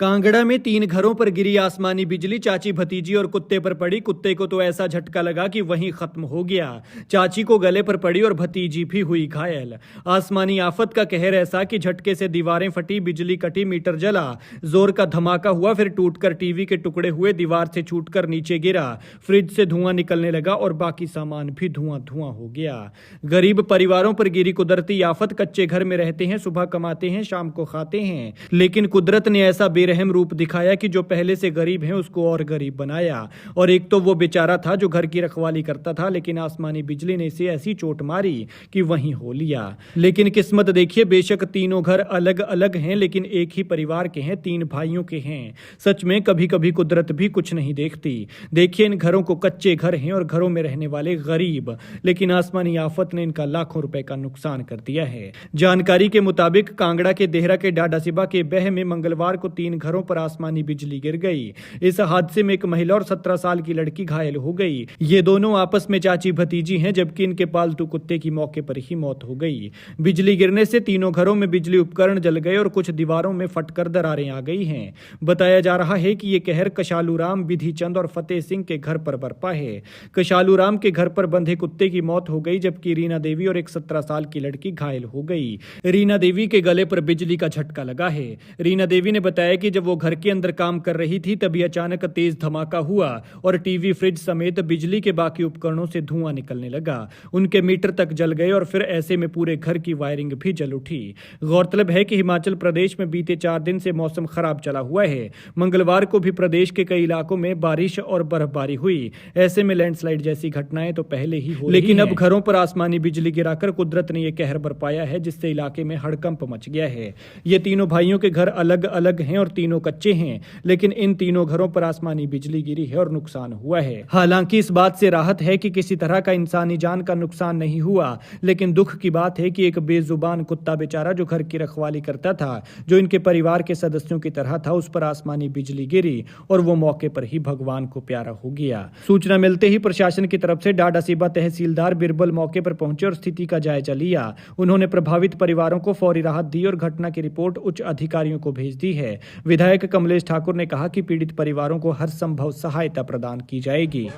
कांगड़ा में 3 घरों पर गिरी आसमानी बिजली। चाची भतीजी और कुत्ते पर पड़ी। कुत्ते को तो ऐसा झटका लगा कि वहीं खत्म हो गया। चाची को गले पर पड़ी और भतीजी भी हुई घायल। आसमानी आफत का कहर ऐसा कि झटके से दीवारें फटी, बिजली कटी, मीटर जला, जोर का धमाका हुआ, फिर टूटकर टीवी के टुकड़े हुए, दीवार से छूटकर नीचे गिरा, फ्रिज से धुआं निकलने लगा और बाकी सामान भी धुआं धुआं हो गया। गरीब परिवारों पर गिरी कुदरती आफत। कच्चे घर में रहते हैं, सुबह कमाते हैं, शाम को खाते हैं, लेकिन कुदरत ने ऐसा बेरहम रूप दिखाया कि जो पहले से गरीब हैं उसको और गरीब बनाया। और एक तो वो बेचारा था जो घर की रखवाली करता था, लेकिन आसमानी बिजली ने इसे ऐसी चोट मारी कि वहीं हो लिया। लेकिन किस्मत देखिए, बेशक तीनों घर अलग अलग हैं, लेकिन एक ही परिवार के हैं, 3 भाइयों के हैं। सच में कभी कभी कुदरत भी कुछ नहीं देखती। देखिए, इन घरों को कच्चे घर हैं और घरों में रहने वाले गरीब, लेकिन आसमानी आफत ने इनका लाखों रुपए का नुकसान कर दिया है। जानकारी के मुताबिक कांगड़ा के देहरा के डाडासिबा के बह में मंगलवार को 3 घरों पर आसमानी बिजली गिर गई। इस हादसे में एक महिला और 17 साल की लड़की घायल हो गई। ये दोनों आपस में चाची भतीजी हैं, जबकि इनके पालतू कुत्ते की मौके पर ही मौत हो गई। बिजली गिरने से तीनों घरों में बिजली उपकरण जल गए और कुछ दीवारों में फटकर दरारें आ गई हैं। बताया जा रहा है कि ये कहर कशालूराम, विधि चंद और फतेह सिंह के घर पर बरपा है। कशालूराम के घर पर बंधे कुत्ते की मौत हो गई, जबकि रीना देवी और एक 17 साल की लड़की घायल हो गई। रीना देवी के गले पर बिजली का झटका लगा है। रीना देवी ने बताया कि जब वो घर के अंदर काम कर रही थी तभी अचानक तेज धमाका हुआ और टीवी, फ्रिज समेत बिजली के बाकी उपकरणों से धुआं निकलने लगा। उनके मीटर तक जल गए और फिर ऐसे में पूरे घर की वायरिंग भी जल उठी। गौरतलब है कि हिमाचल प्रदेश में बीते 4 दिन से मौसम खराब चला हुआ है। मंगलवार को भी प्रदेश के कई इलाकों में बारिश और बर्फबारी हुई। ऐसे में लैंडस्लाइड जैसी घटनाएं तो पहले ही हो, लेकिन अब घरों पर आसमानी बिजली गिराकर कुदरत ने यह कहर बरपाया है, जिससे इलाके में हड़कंप मच गया है। ये तीनों भाइयों के घर अलग अलग हैं और तीनों कच्चे हैं, लेकिन इन तीनों घरों पर आसमानी बिजली गिरी है और नुकसान हुआ है। हालांकि इस बात से राहत है कि किसी तरह का इंसानी जान का नुकसान नहीं हुआ, लेकिन दुख की बात है कि एक बेजुबान कुत्ता बेचारा जो घर की रखवाली करता था, जो इनके परिवार के सदस्यों की तरह था, उस पर आसमानी बिजली गिरी और वो मौके पर ही भगवान को प्यारा हो गया। सूचना मिलते ही प्रशासन की तरफ से डाडासिबा तहसीलदार बिरबल मौके पर पहुंचे और स्थिति का जायजा लिया। उन्होंने प्रभावित परिवारों को फौरी राहत दी और घटना की रिपोर्ट उच्च अधिकारियों को भेज दी है। विधायक कमलेश ठाकुर ने कहा कि पीड़ित परिवारों को हर संभव सहायता प्रदान की जाएगी।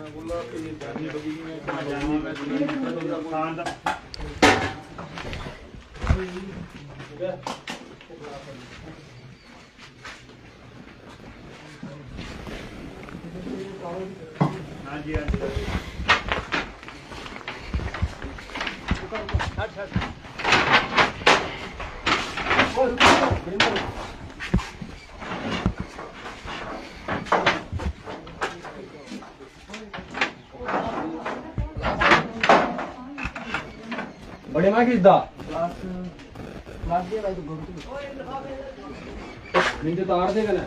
बड़े माँ किस दा नहीं तो तार देगा ना।